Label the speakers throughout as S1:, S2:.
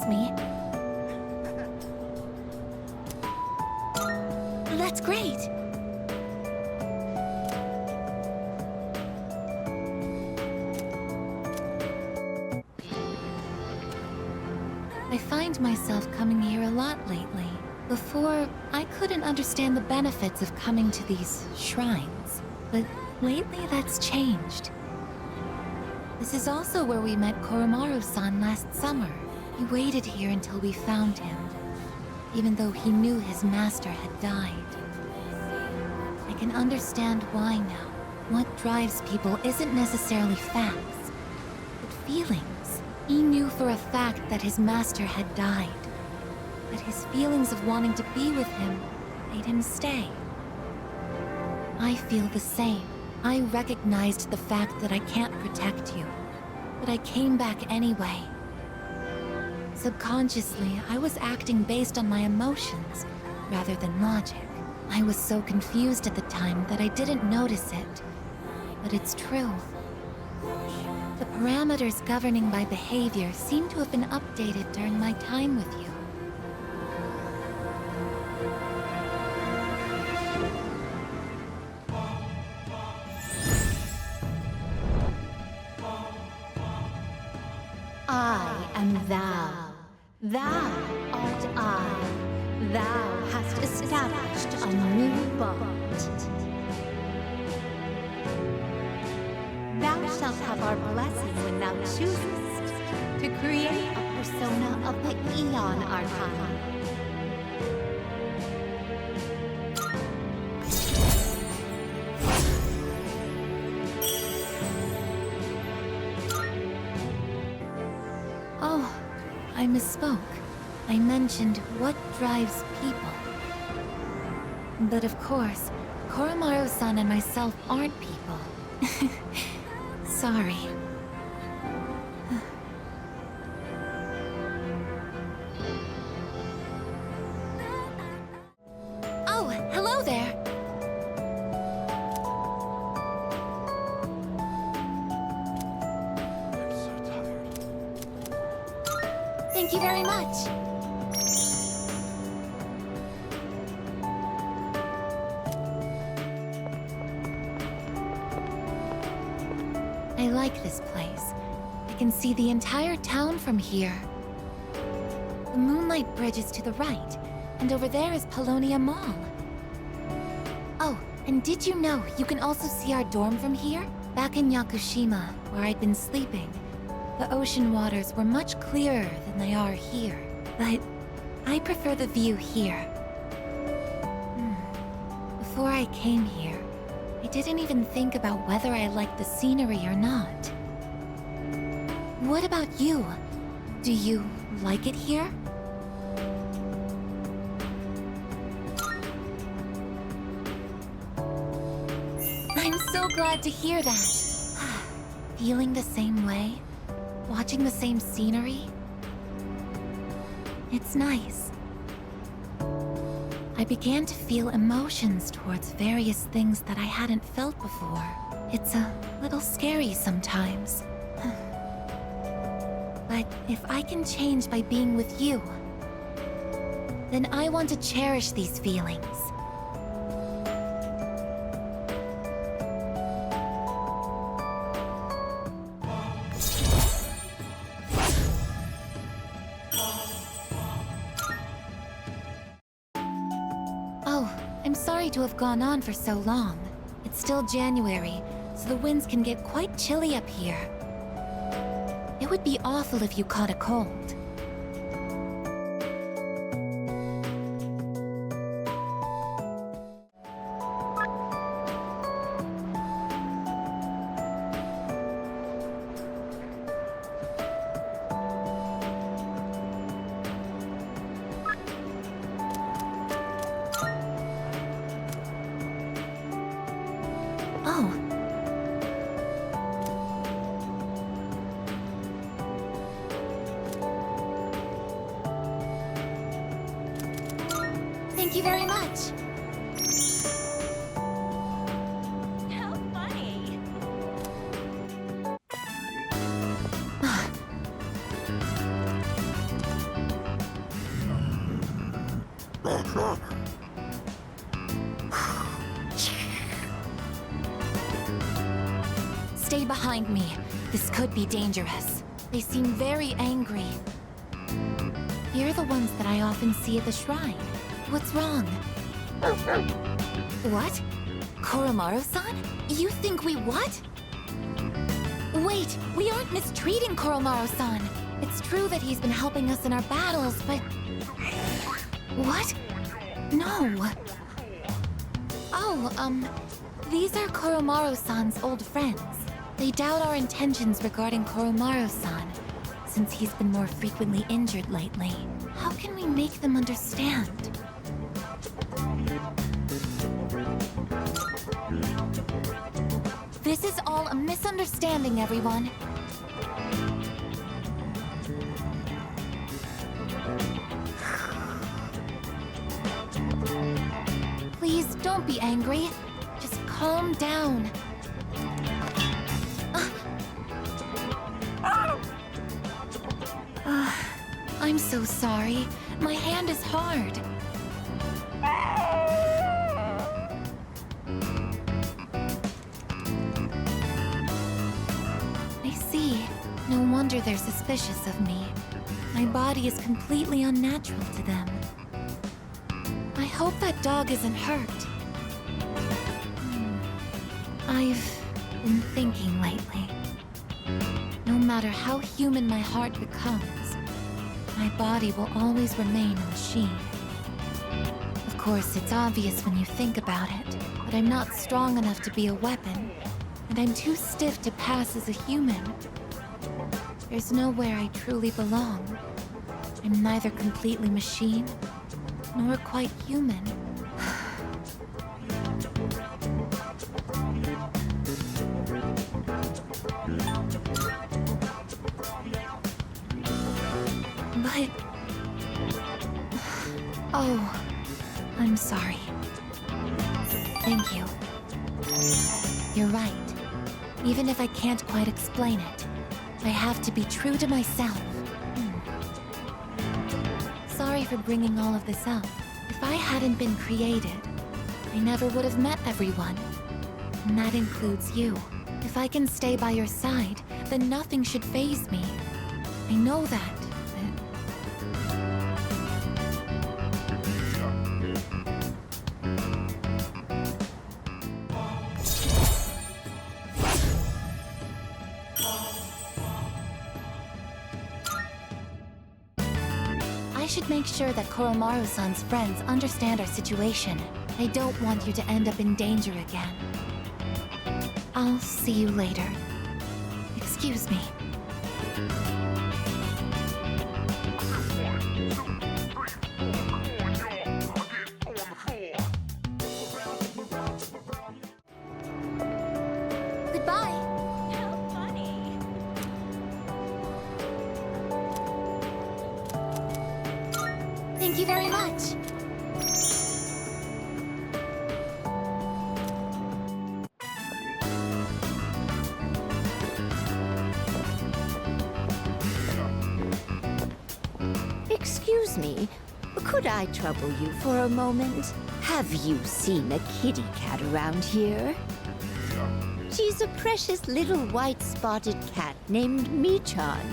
S1: Excuse me. That's great. I find myself coming here a lot lately. Before, I couldn't understand the benefits of coming to these shrines, but lately that's changed. This is also where we met Koromaru-san last summer. He waited here until we found him, even though he knew his master had died. I can understand why now. What drives people isn't necessarily facts, but feelings. He knew for a fact that his master had died, but his feelings of wanting to be with him made him stay. I feel the same. I recognized the fact that I can't protect you, but I came back anyway. Subconsciously, I was acting based on my emotions rather than logic. I was so confused at the time that I didn't notice it, but it's true. The parameters governing my behavior seem to have been updated during my time with you.
S2: I am thou. Thou art I. Thou hast established a new bond. Thou shalt have our blessing when thou choosest to create a persona of the Eon Arcana.
S1: Oh, I misspoke. I mentioned what drives people. But of course, Koromaru-san and myself aren't people. Sorry. Oh, hello there!
S3: I'm so tired.
S1: Thank you very much. I like this place. I can see the entire town from here. The Moonlight Bridge is to the right, and over there is Polonia Mall. Oh, and did you know you can also see our dorm from here? Back in Yakushima, where I'd been sleeping, the ocean waters were much clearer than they are here. But I prefer the view here. Before I came here, I didn't even think about whether I liked the scenery or not. What about you? Do you like it here? I'm so glad to hear that. Feeling the same way? Watching the same scenery? It's nice. I began to feel emotions towards various things that I hadn't felt before. It's a little scary sometimes. But if I can change by being with you, then I want to cherish these feelings. Oh, I'm sorry to have gone on for so long. It's still January, so the winds can get quite chilly up here. It would be awful if you caught a cold. Oh. Stay behind me. This could be dangerous. They seem very angry. You're the ones that I often see at the shrine. What's wrong? What? Koromaru-san? You think we what? Wait, we aren't mistreating Koromaru-san. It's true that he's been helping us in our battles, but... What? No. Oh, these are Koromaru-san's old friends. They doubt our intentions regarding Koromaru-san, since he's been more frequently injured lately. How can we make them understand? This is all a misunderstanding, everyone. Please, don't be angry. Just calm down. I'm so sorry. My hand is hard. I see. No wonder they're suspicious of me. My body is completely unnatural to them. I hope that dog isn't hurt. I've been thinking lately. No matter how human my heart becomes, my body will always remain a machine. Of course, it's obvious when you think about it, but I'm not strong enough to be a weapon, and I'm too stiff to pass as a human. There's nowhere I truly belong. I'm neither completely machine, nor quite human. But... Oh, I'm sorry. Thank you. You're right. Even if I can't quite explain it, I have to be true to myself. Sorry for bringing all of this up. If I hadn't been created, I never would have met everyone. And that includes you. If I can stay by your side, then nothing should faze me. I know that. I should make sure that Koromaru-san's friends understand our situation. I don't want you to end up in danger again. I'll see you later. Excuse me. Goodbye.
S2: How funny.
S1: Thank you very much.
S3: Excuse me, could I trouble you for a moment? Have you seen a kitty cat around here? She's a precious little white-spotted cat named Michan.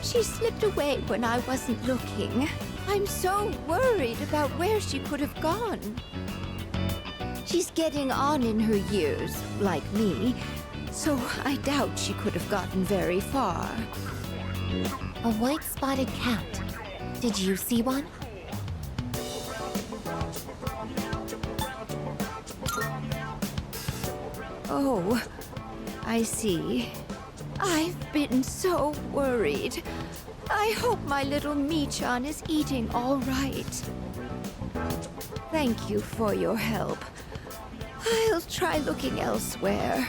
S3: She slipped away when I wasn't looking. I'm so worried about where she could have gone. She's getting on in her years, like me, so I doubt she could have gotten very far.
S1: A white-spotted cat. Did you see one?
S3: Oh, I see. I've been so worried. I hope my little Michan is eating all right. Thank you for your help. I'll try looking elsewhere.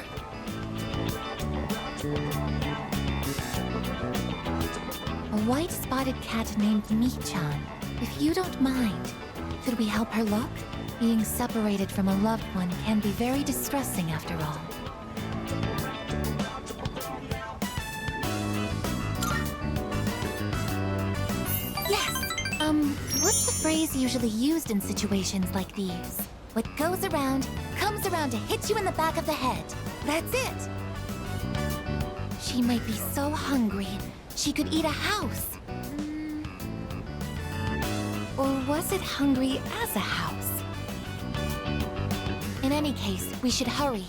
S1: A white-spotted cat named Michan. If you don't mind, could we help her look? Being separated from a loved one can be very distressing after all. Yes! What's the phrase usually used in situations like these. What goes around, comes around to hit you in the back of the head. That's it! She might be so hungry, she could eat a house. Or was it hungry as a house? In any case, we should hurry.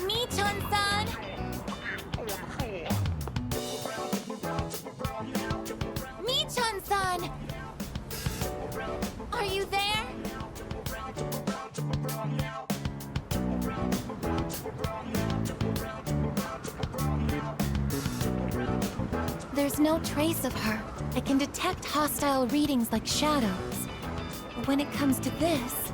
S1: Mi-chan-san! Mi-chan-san! Are you there? There's no trace of her. I can detect hostile readings like shadows. But when it comes to this,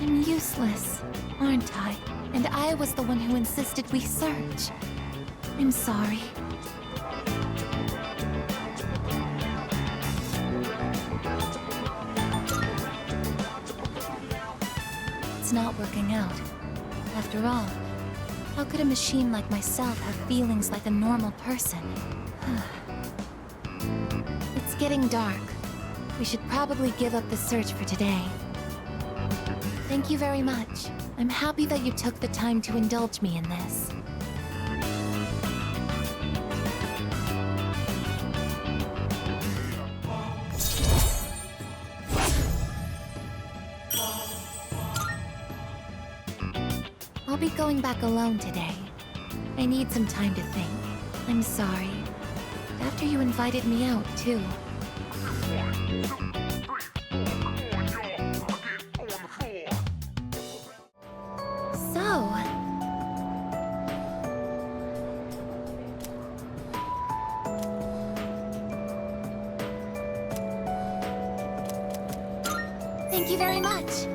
S1: I'm useless, aren't I? And I was the one who insisted we search. I'm sorry. It's not working out. After all, how could a machine like myself have feelings like a normal person? It's getting dark. We should probably give up the search for today. Thank you very much. I'm happy that you took the time to indulge me in this. I'll be going back alone today. I need some time to think. I'm sorry. After you invited me out, too. So... Thank you very much.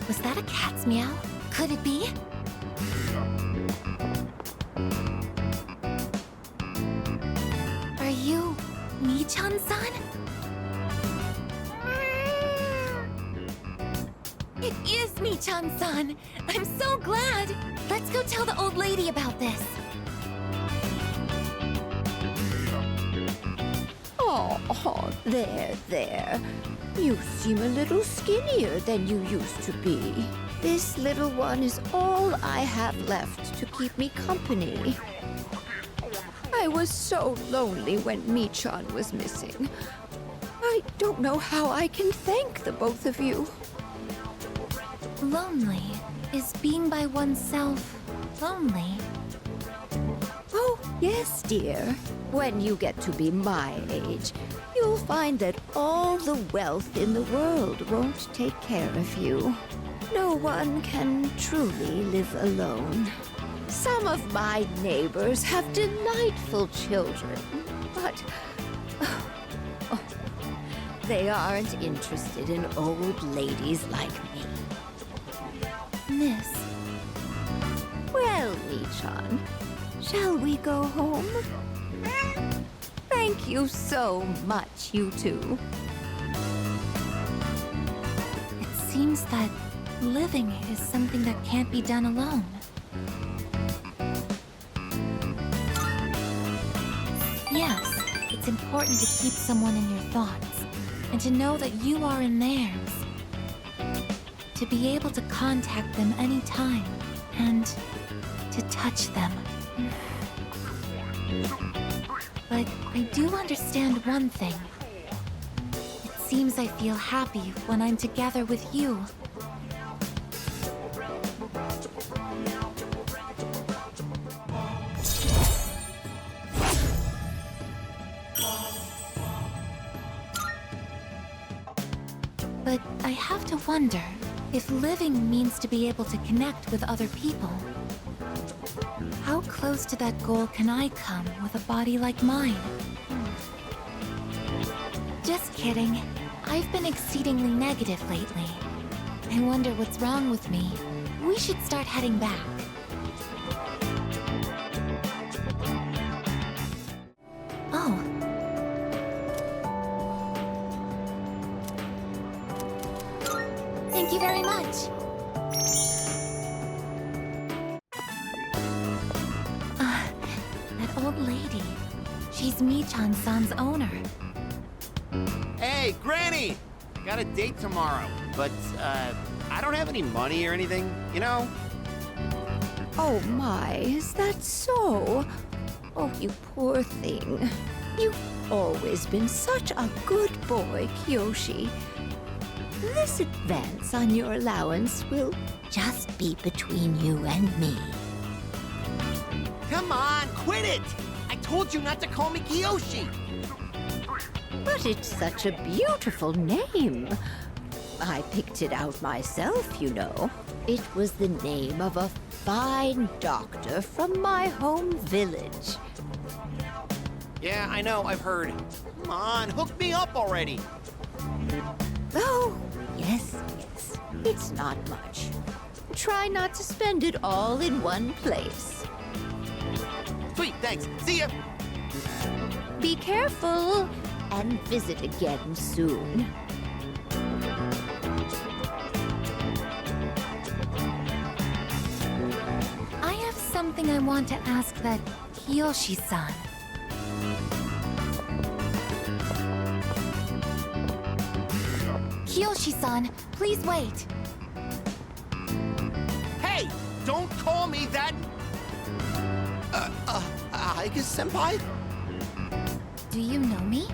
S1: Was that a cat's meow? Could it be? Are you Mi-chan-san? It is Mi-chan-san! I'm so glad! Let's go tell the old lady about this.
S3: Oh, there. You seem a little skinnier than you used to be. This little one is all I have left to keep me company. I was so lonely when Mi-chan was missing. I don't know how I can thank the both of you.
S1: Lonely? Is being by oneself lonely?
S3: Oh, yes, dear. When you get to be my age, you'll find that all the wealth in the world won't take care of you. No one can truly live alone. Some of my neighbors have delightful children, but they aren't interested in old ladies like me.
S1: Miss,
S3: Well, Mi-chan, shall we go home? Thank you so much, you two.
S1: it seems that living is something that can't be done alone. Yes, it's important to keep someone in your thoughts, and to know that you are in theirs. To be able to contact them anytime, and to touch them. But I do understand one thing. It seems I feel happy when I'm together with you. But I have to wonder if living means to be able to connect with other people. How close to that goal can I come with a body like mine? Just kidding. I've been exceedingly negative lately. I wonder what's wrong with me. We should start heading back. Oh. very much. That old lady. She's Michan-san's owner.
S4: Hey, Granny! I got a date tomorrow, but, I don't have any money or anything, you know?
S3: Oh my, is that so? Oh, you poor thing. You've always been such a good boy, Kyoshi. This advance on your allowance will just be between you and me.
S4: Come on, quit it! I told you not to call me Kiyoshi!
S3: But it's such a beautiful name. I picked it out myself, you know. It was the name of a fine doctor from my home village.
S4: Yeah, I know, I've heard. Come on, hook me up already!
S3: Oh, yes, yes. It's not much. Try not to spend it all in one place.
S4: Sweet, thanks. See ya!
S3: Be careful and visit again soon.
S1: I have something I want to ask that Kiyoshi-san. Kiyoshi-san, please wait.
S4: Hey! Don't call me that! Aigis senpai?
S1: Do you know me?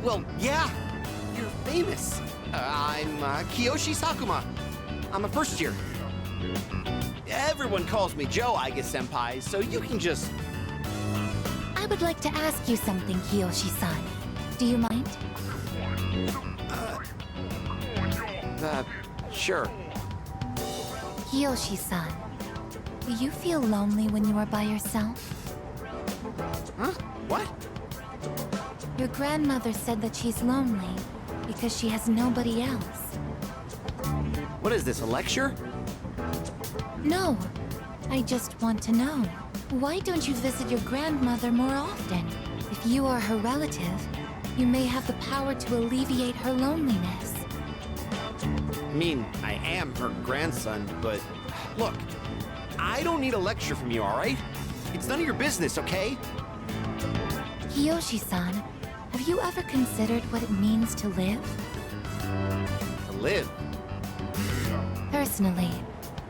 S4: Well, yeah. You're famous. I'm, Kiyoshi Sakuma. I'm a first year. Everyone calls me Joe, Aigis senpai, so you can just...
S1: I would like to ask you something, Kiyoshi-san. Do you mind?
S4: Sure.
S1: Kiyoshi-san, do you feel lonely when you are by yourself?
S4: Huh? What?
S1: Your grandmother said that she's lonely because she has nobody else.
S4: What is this, a lecture?
S1: No, I just want to know. Why don't you visit your grandmother more often? If you are her relative, you may have the power to alleviate her loneliness.
S4: I mean, I am her grandson, but... Look, I don't need a lecture from you, all right? It's none of your business, okay?
S1: Kiyoshi-san, have you ever considered what it means to live?
S4: To live.
S1: Personally,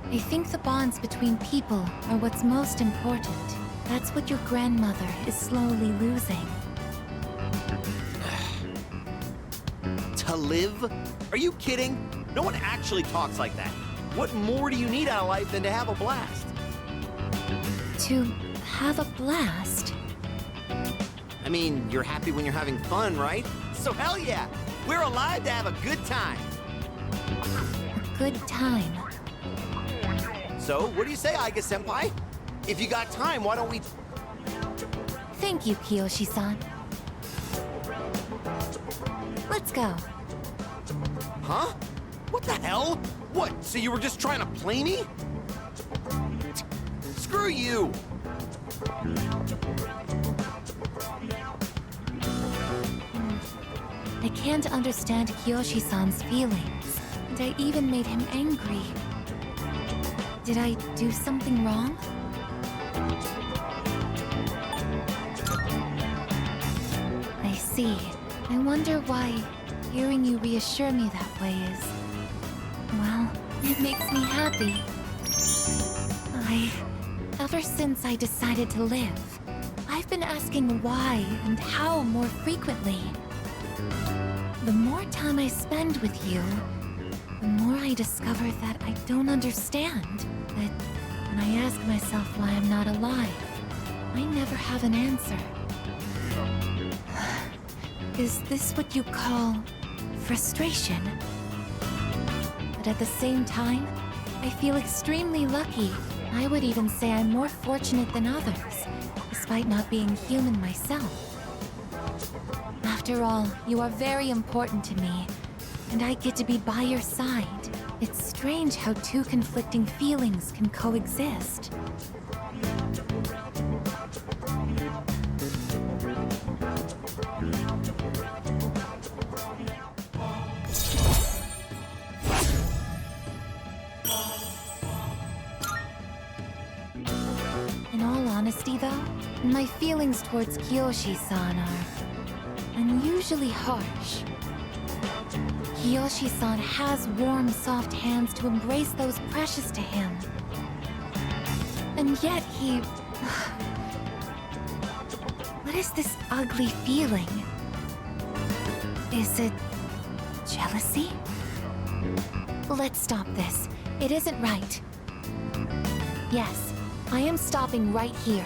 S1: I think the bonds between people are what's most important. That's what your grandmother is slowly losing.
S4: To live? Are you kidding? No one actually talks like that. What more do you need out of life than to have a blast?
S1: To have a blast?
S4: I mean, you're happy when you're having fun, right? So hell yeah! We're alive to have a good time!
S1: A good time.
S4: So, what do you say, Aigis senpai? If you got time, why don't we...
S1: Thank you, Kiyoshi-san. Let's go.
S4: Huh? What the hell? What, so you were just trying to play me? Screw you!
S1: I can't understand Kiyoshi-san's feelings, and I even made him angry. Did I do something wrong? I see. I wonder why hearing you reassure me that way is... well, it makes me happy. Ever since I decided to live, I've been asking why and how more frequently. The more time I spend with you, the more I discover that I don't understand. That when I ask myself why I'm not alive, I never have an answer. Is this what you call frustration? But at the same time, I feel extremely lucky. I would even say I'm more fortunate than others, despite not being human myself. After all, you are very important to me, and I get to be by your side. It's strange how two conflicting feelings can coexist. honesty, though, my feelings towards Kiyoshi-san are unusually harsh. Kiyoshi-san has warm, soft hands to embrace those precious to him. And yet he... What is this ugly feeling? Is it jealousy? Let's stop this. It isn't right. Yes, I am stopping right here.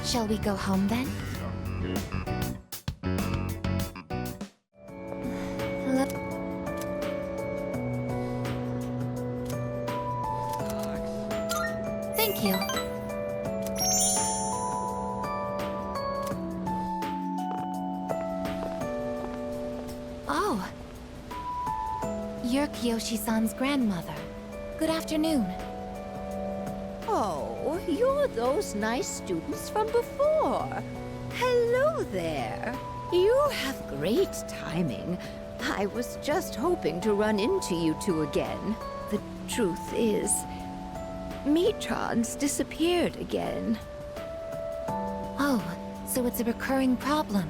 S1: Shall we go home then? Let- Thank you. Oh. You're Kiyoshi-san's grandmother. Good afternoon.
S3: Oh, you're those nice students from before. Hello there. You have great timing. I was just hoping to run into you two again. The truth is, Michan's disappeared again.
S1: Oh, so it's a recurring problem.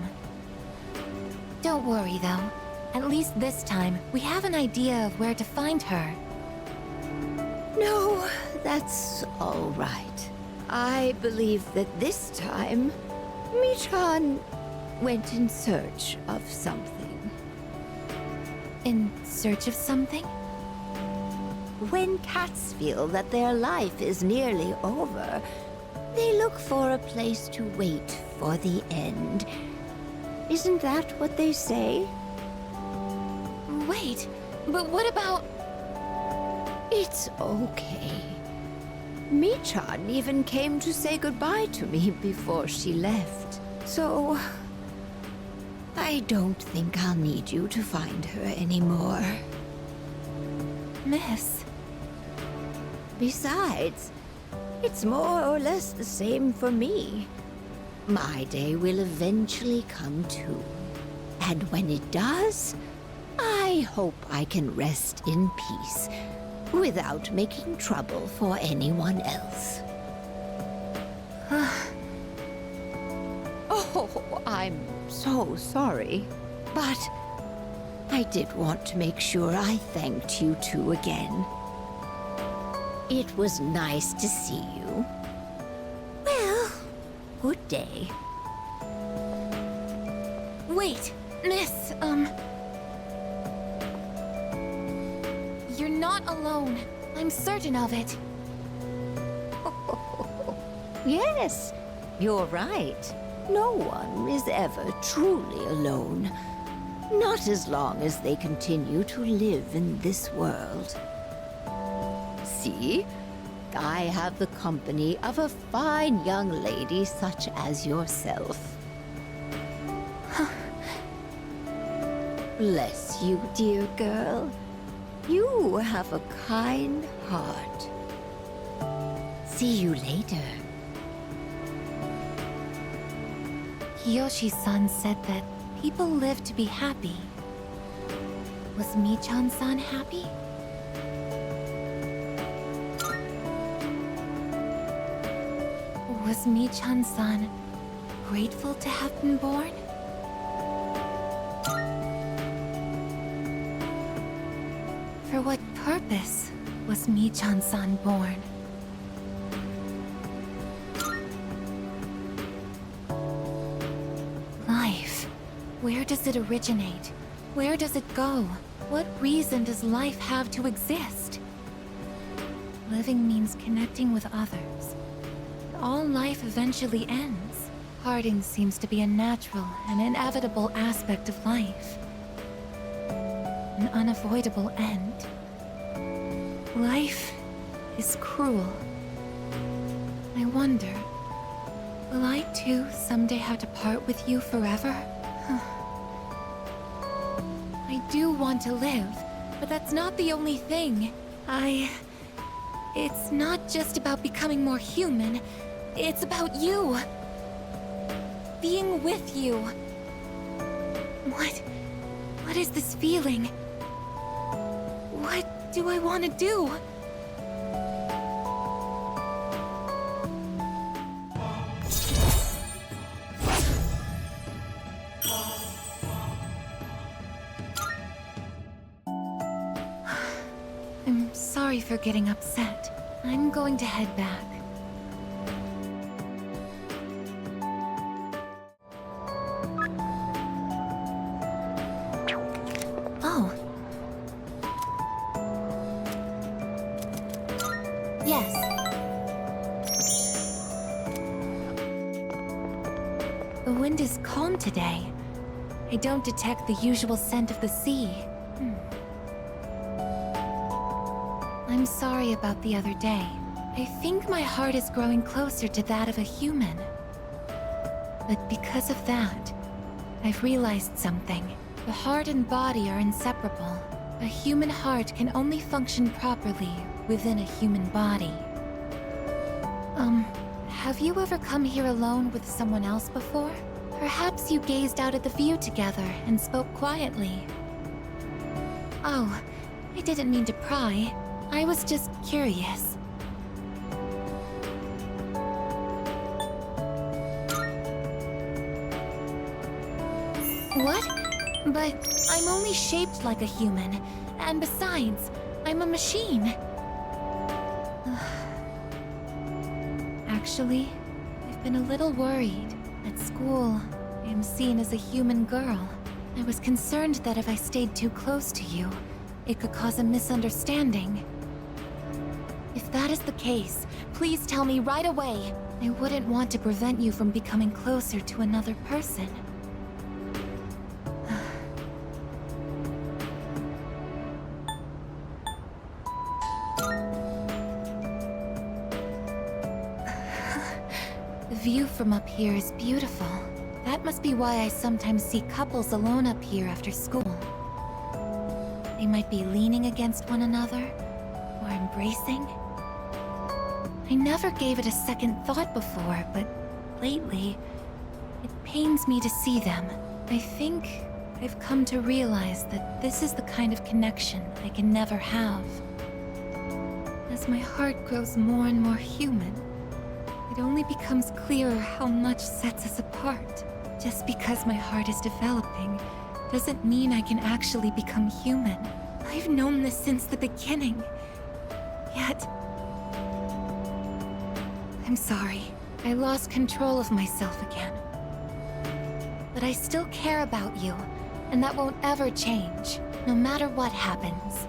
S1: Don't worry, though. At least this time, we have an idea of where to find her.
S3: No, that's all right. I believe that this time, Michan went in search of something.
S1: In search of something?
S3: When cats feel that their life is nearly over, they look for a place to wait for the end. Isn't that what they say?
S1: Wait, but what about...
S3: It's okay. Michan even came to say goodbye to me before she left. So, I don't think I'll need you to find her anymore.
S1: Miss?
S3: Besides, it's more or less the same for me. My day will eventually come too. And when it does, I hope I can rest in peace without making trouble for anyone else. Oh, I'm so sorry. But I did want to make sure I thanked you two again. It was nice to see you. Well, good day.
S1: Wait, Miss, You're not alone. I'm certain of it.
S3: Yes, you're right. No one is ever truly alone. Not as long as they continue to live in this world. See? I have the company of a fine young lady such as yourself. Bless you, dear girl. You have a kind heart. See you later.
S1: Kiyoshi-san said that people live to be happy. Was Michan-san happy? Was Michan-san grateful to have been born? For what purpose was Michan-san born? Life. Where does it originate? Where does it go? What reason does life have to exist? Living means connecting with others. All life eventually ends. Parting seems to be a natural and inevitable aspect of life. An unavoidable end. Life is cruel. I wonder, will I too someday have to part with you forever? I do want to live, but that's not the only thing. It's not just about becoming more human. It's about you. Being with you. What is this feeling? What do I want to do? sorry for getting upset. I'm going to head back. Oh. Yes. The wind is calm today. I don't detect the usual scent of the sea. I'm sorry about the other day. I think my heart is growing closer to that of a human. But because of that, I've realized something. The heart and body are inseparable. A human heart can only function properly within a human body. Have you ever come here alone with someone else before? Perhaps you gazed out at the view together and spoke quietly. Oh, I didn't mean to pry. I was just curious. What? But I'm only shaped like a human. And besides, I'm a machine. Actually, I've been a little worried. At school, I am seen as a human girl. I was concerned that if I stayed too close to you, it could cause a misunderstanding. If that is the case, please tell me right away. I wouldn't want to prevent you from becoming closer to another person. The view from up here is beautiful. That must be why I sometimes see couples alone up here after school. They might be leaning against one another, or embracing. I never gave it a second thought before, but lately, it pains me to see them. I think I've come to realize that this is the kind of connection I can never have. As my heart grows more and more human, it only becomes clearer how much sets us apart. Just because my heart is developing doesn't mean I can actually become human. I've known this since the beginning. Yet... I'm sorry. I lost control of myself again. But I still care about you, and that won't ever change, no matter what happens.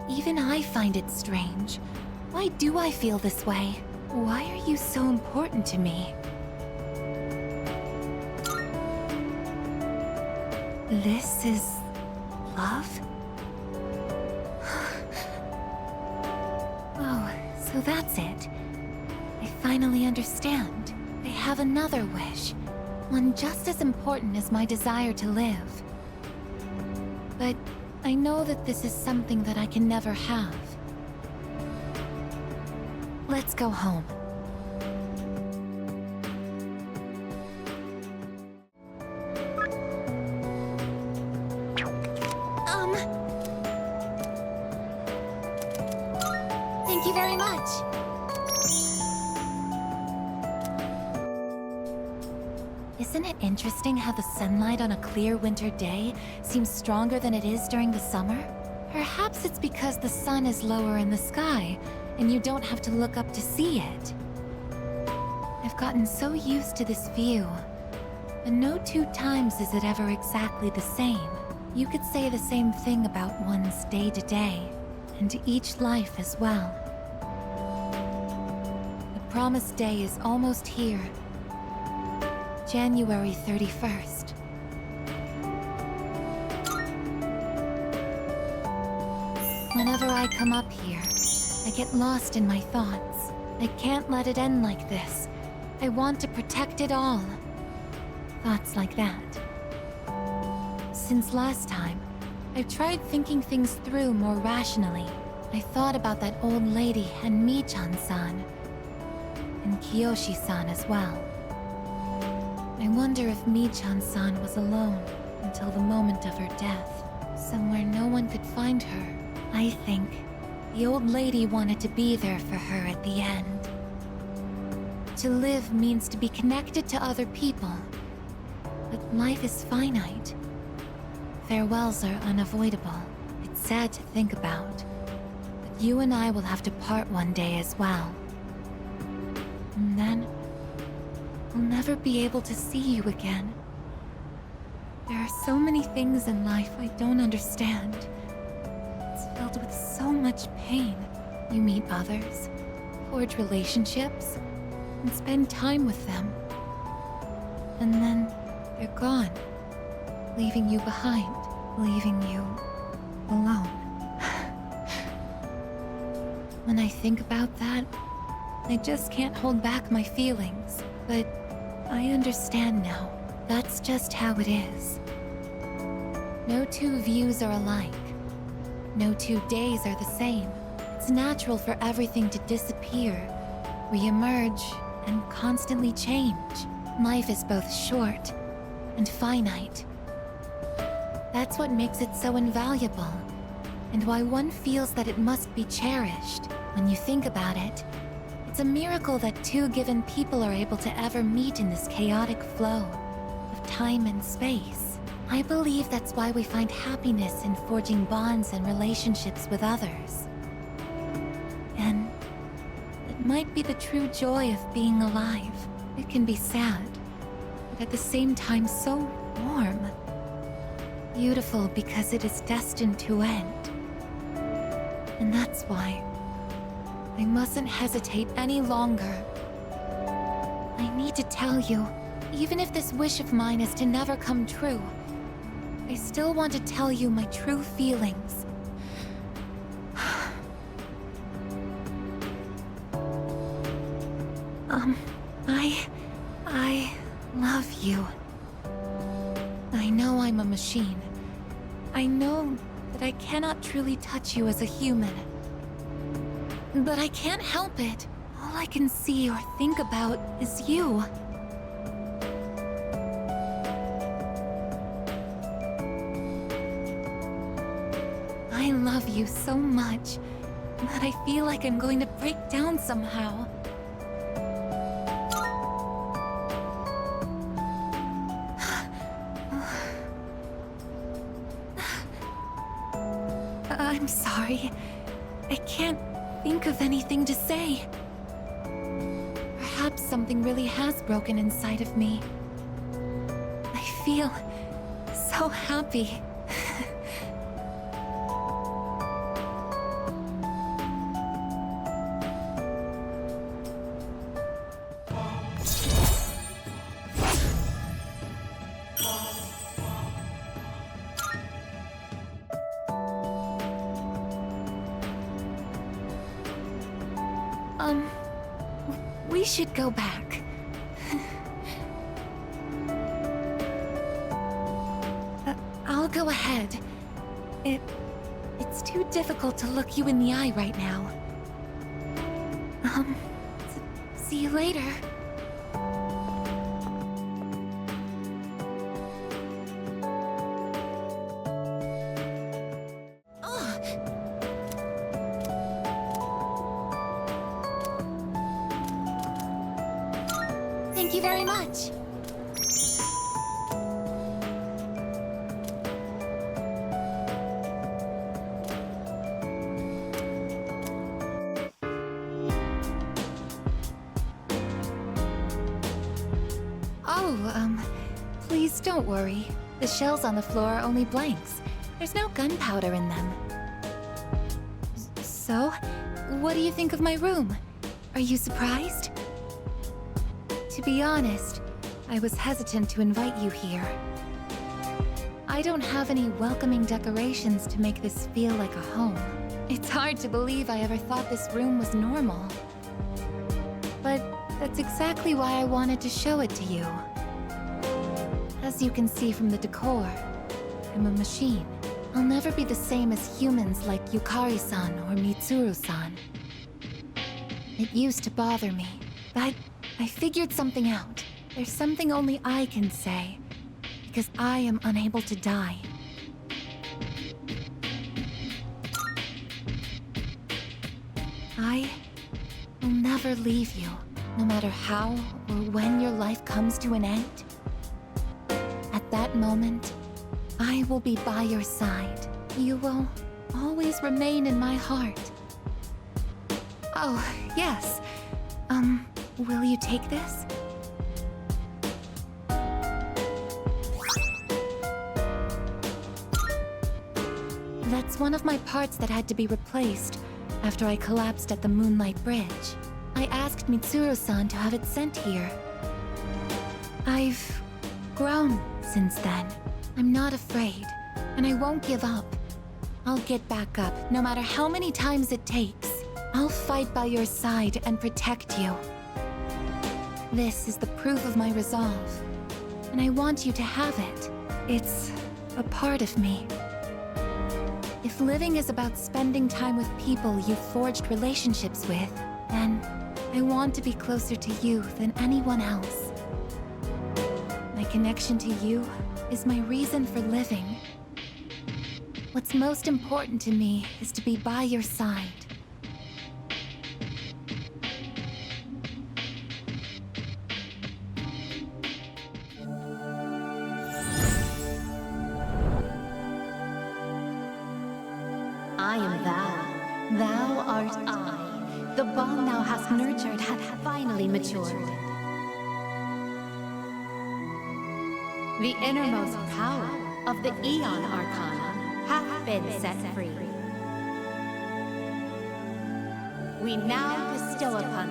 S1: Even I find it strange. Why do I feel this way? Why are you so important to me? This is... love? Oh, so that's it. I finally understand. I have another wish. One just as important as my desire to live. But I know that this is something that I can never have. Let's go home. Thank you very much. Isn't it interesting how the sunlight on a clear winter day seems stronger than it is during the summer? Perhaps it's because the sun is lower in the sky, and you don't have to look up to see it. I've gotten so used to this view, but no two times is it ever exactly the same. You could say the same thing about one's day-to-day, and each life as well. The promised day is almost here. January 31st. Whenever I come up here, I get lost in my thoughts. I can't let it end like this. I want to protect it all. Thoughts like that. Since last time, I've tried thinking things through more rationally. I thought about that old lady and Mi-chan-san, and Kiyoshi-san as well. I wonder if Mi-chan-san was alone until the moment of her death, somewhere no one could find her. I think the old lady wanted to be there for her at the end. To live means to be connected to other people. But life is finite. Farewells are unavoidable. It's sad to think about. But you and I will have to part one day as well. And then, I'll never be able to see you again. There are so many things in life I don't understand. It's filled with so much pain. You meet others, forge relationships, and spend time with them. And then they're gone, leaving you behind, leaving you alone. When I think about that, I just can't hold back my feelings. But I understand now. That's just how it is. No two views are alike. No 2 days are the same. It's natural for everything to disappear, re-emerge, and constantly change. Life is both short and finite. That's what makes it so invaluable, and why one feels that it must be cherished. When you think about it, it's a miracle that 2 given people are able to ever meet in this chaotic flow of time and space. I believe that's why we find happiness in forging bonds and relationships with others. And it might be the true joy of being alive. It can be sad, but at the same time so warm. Beautiful because it is destined to end. And that's why I mustn't hesitate any longer. I need to tell you, even if this wish of mine is to never come true, I still want to tell you my true feelings. I love you. I know I'm a machine. I know that I cannot truly touch you as a human. But I can't help it. All I can see or think about is you. I love you so much that I feel like I'm going to break down somehow. I'm sorry. I can't think of anything to say. Perhaps something really has broken inside of me. I feel so happy. We should go back. I'll go ahead. It's too difficult to look you in the eye right now. See you later. Thank you very much. Please don't worry. The shells on the floor are only blanks. There's no gunpowder in them. So, what do you think of my room? Are you surprised? To be honest, I was hesitant to invite you here. I don't have any welcoming decorations to make this feel like a home. It's hard to believe I ever thought this room was normal. But that's exactly why I wanted to show it to you. As you can see from the decor, I'm a machine. I'll never be the same as humans like Yukari-san or Mitsuru-san. It used to bother me, but I figured something out. There's something only I can say, because I am unable to die. I will never leave you, no matter how or when your life comes to an end. At that moment, I will be by your side. You will always remain in my heart. Oh, yes. Will you take this? That's one of my parts that had to be replaced after I collapsed at the Moonlight Bridge. I asked Mitsuru-san to have it sent here. I've grown since then. I'm not afraid, and I won't give up. I'll get back up, no matter how many times it takes. I'll fight by your side and protect you. This is the proof of my resolve, and I want you to have it. It's a part of me. If living is about spending time with people you've forged relationships with, then I want to be closer to you than anyone else. My connection to you is my reason for living. What's most important to me is to be by your side.
S2: I am thou. Thou art I. The bond thou hast nurtured hath finally matured. The innermost power of the Aeon Arcana hath been set free. We now bestow upon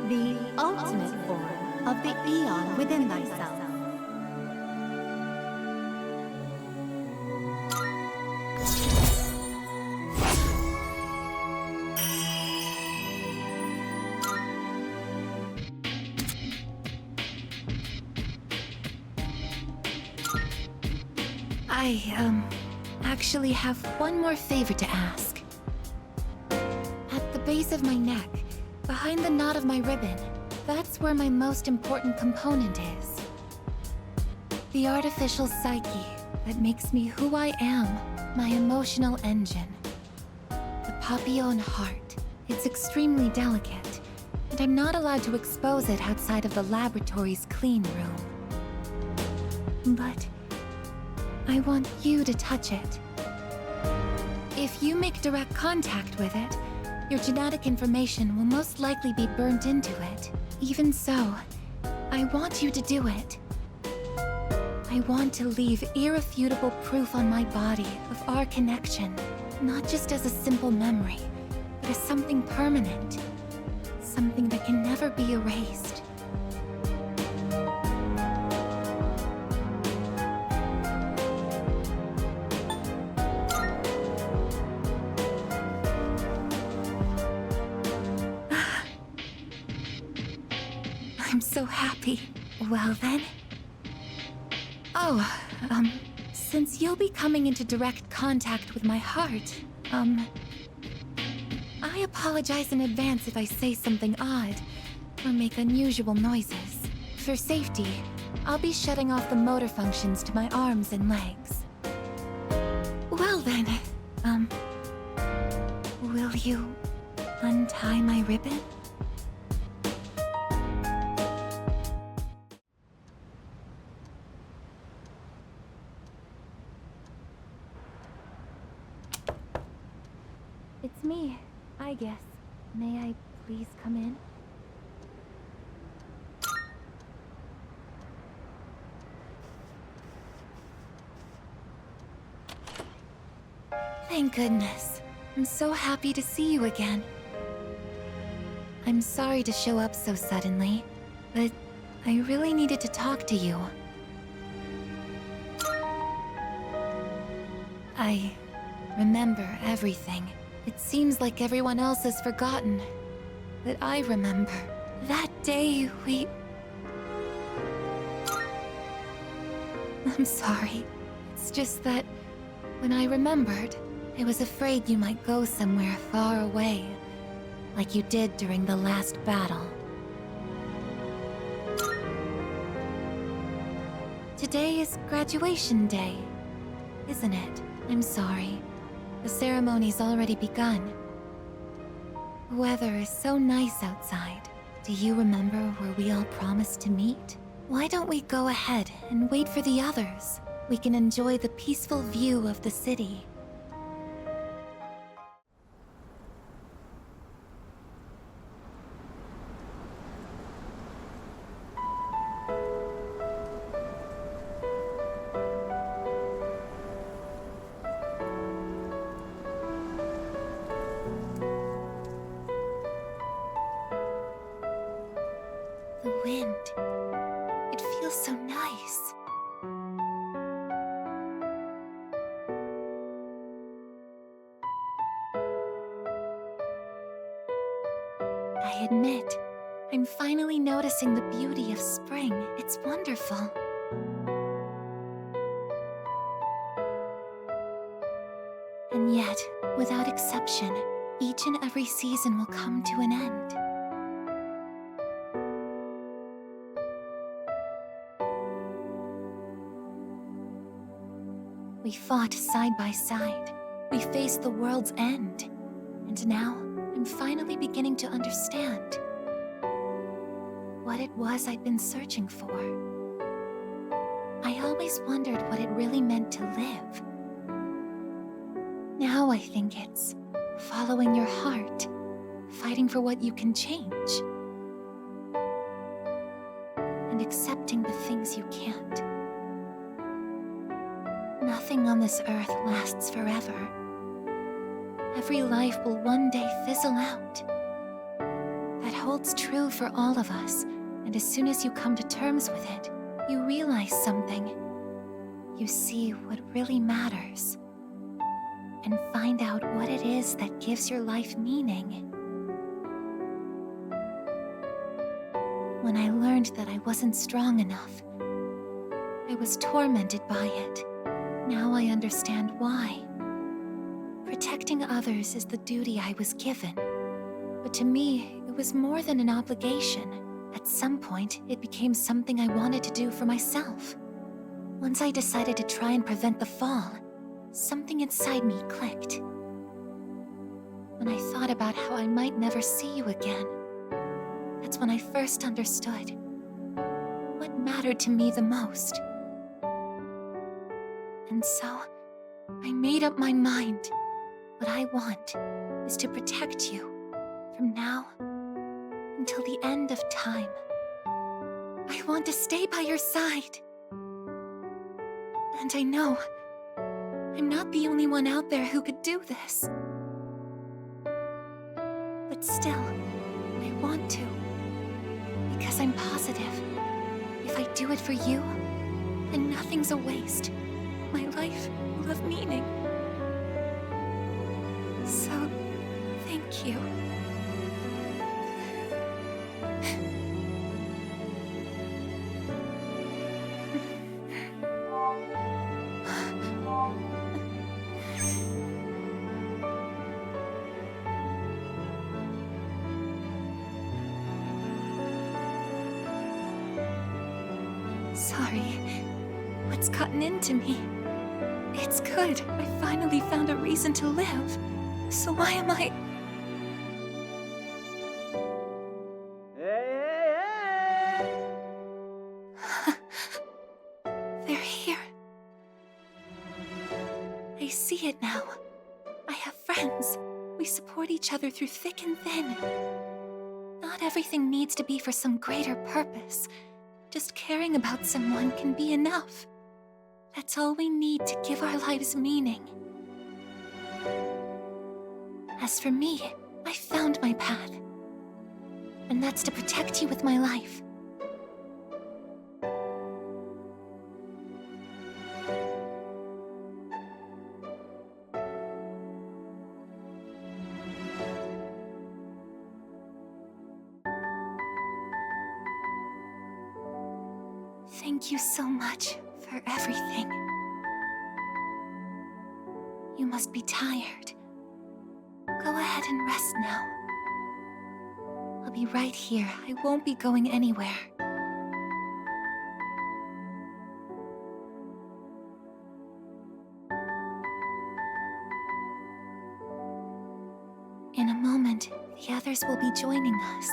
S2: thee the ultimate form of the Aeon within thyself.
S1: I actually have one more favor to ask. At the base of my neck, behind the knot of my ribbon, that's where my most important component is. The artificial psyche that makes me who I am, my emotional engine. The papillon heart. It's extremely delicate, and I'm not allowed to expose it outside of the laboratory's clean room. But I want you to touch it. If you make direct contact with it, your genetic information will most likely be burnt into it. Even so, I want you to do it. I want to leave irrefutable proof on my body of our connection, not just as a simple memory, but as something permanent. Something that can never be erased. I'm so happy. Well then. Oh, since you'll be coming into direct contact with my heart, I apologize in advance if I say something odd or make unusual noises. For safety, I'll be shutting off the motor functions to my arms and legs. Well then, will you untie my ribbon? It's me, Aigis. May I please come in? Thank goodness. I'm so happy to see you again. I'm sorry to show up so suddenly, but I really needed to talk to you. I remember everything. It seems like everyone else has forgotten. But I remember. That day we... I'm sorry. It's just that when I remembered, I was afraid you might go somewhere far away, like you did during the last battle. Today is graduation day, isn't it? I'm sorry. The ceremony's already begun. The weather is so nice outside. Do you remember where we all promised to meet? Why don't we go ahead and wait for the others? We can enjoy the peaceful view of the city. The wind. It feels so nice. I admit, I'm finally noticing the beauty of spring. It's wonderful. And yet, without exception, each and every season will come to an end. We fought side by side. We faced the world's end. And now, I'm finally beginning to understand what it was I'd been searching for. I always wondered what it really meant to live. Now I think it's following your heart, fighting for what you can change, and accepting the things you can't. Nothing on this earth lasts forever. Every life will one day fizzle out. That holds true for all of us, and as soon as you come to terms with it, you realize something. You see what really matters, and find out what it is that gives your life meaning. When I learned that I wasn't strong enough, I was tormented by it. Now I understand why. Protecting others is the duty I was given. But to me, it was more than an obligation. At some point, it became something I wanted to do for myself. Once I decided to try and prevent the fall, something inside me clicked. When I thought about how I might never see you again, that's when I first understood what mattered to me the most. And so, I made up my mind. What I want is to protect you from now until the end of time. I want to stay by your side. And I know I'm not the only one out there who could do this. But still, I want to. Because I'm positive, if I do it for you, then nothing's a waste. My life will have meaning. So, thank you. Sorry. What's gotten into me? It's good. I finally found a reason to live. So why am I... They're here. I see it now. I have friends. We support each other through thick and thin. Not everything needs to be for some greater purpose. Just caring about someone can be enough. That's all we need to give our lives meaning. As for me, I found my path. And that's to protect you with my life. Thank you so much for everything. You must be tired. Go ahead and rest now. I'll be right here. I won't be going anywhere. In a moment, the others will be joining us.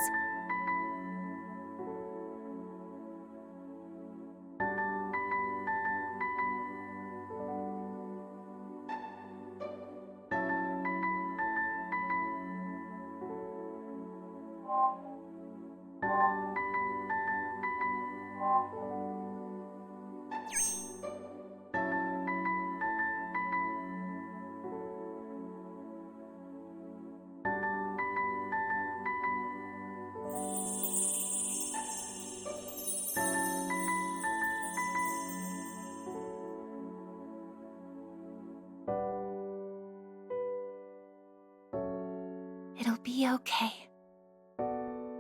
S1: It'll be okay.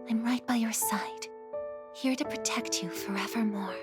S1: I'm right by your side, here to protect you forevermore.